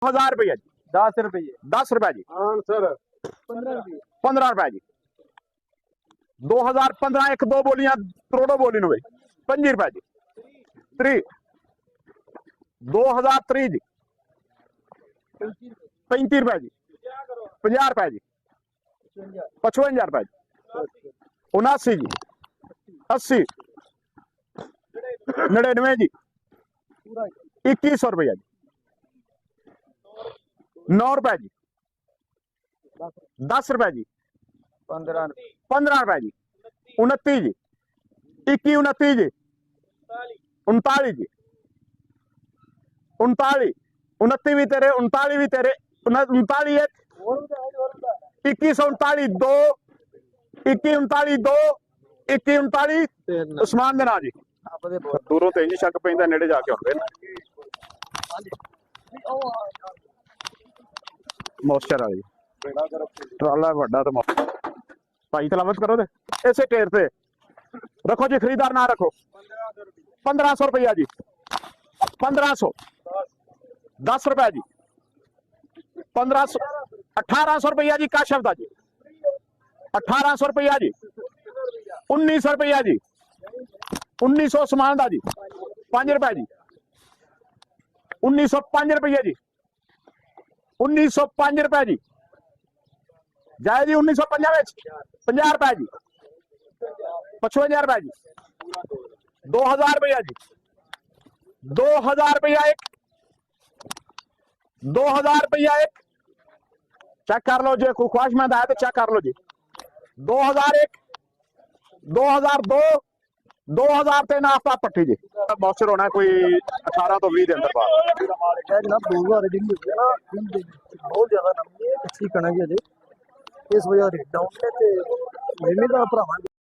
1000 रुपया जी। 10 रुपये। 10 रुपया जी। आंसर 15 रुपये। 15 रुपया जी। 2015 एक दो बोलियां करोड़ों बोली नु 25 रुपया जी। 3 2003 जी। 35 रुपया जी। 50 रुपया जी। 55 रुपया जी। 79 जी। 80 99 जी। 2100 रुपया जी। 9 रुपया जी। 10 रुपया जी। 15 रुपया जी। 29 जी। 21 29 जी। 39 जी। 39 29 भी तेरे 39 भी तेरे 39 एक 2139 2 2139 2 2139 उस्मान दे ना जी। दूरों तो इंज शक पैंदा नेड़े जाके हुंदे ना मॉइस्चर वाली ट्राला वड्डा तो भाई तलावत करो ते इसे टेर से रखो जी। खरीदार ना रखो 1500 रुपया जी। 1500 10 रुपया जी। 1500 1800 रुपया जी। काशफ दा जी 1800 रुपया जी। 1900 रुपया जी। 1900 उस्मान दा जी 5 रुपया जी। 1905 रुपया जी। 1905 रुपया जी। जाए जी 1950 50 रुपया जी। 55 रुपया जी। 2000 रुपया जी। 2000 रुपया एक 2000 रुपया एक चेक कर लो जी। कोई ख्वाहिशमंद आया तो चेक कर लो जी। 2001 2002 2003 आफ्ताब पट्टी जी। मॉइस्चर होना कोई 18 तो 20 के अंदर बाहर जनाब 2000 दिन बहुत ज्यादा नमी है। अच्छी कणक है जी। इस वजह रेट डाउन है ते मिलने का भरावां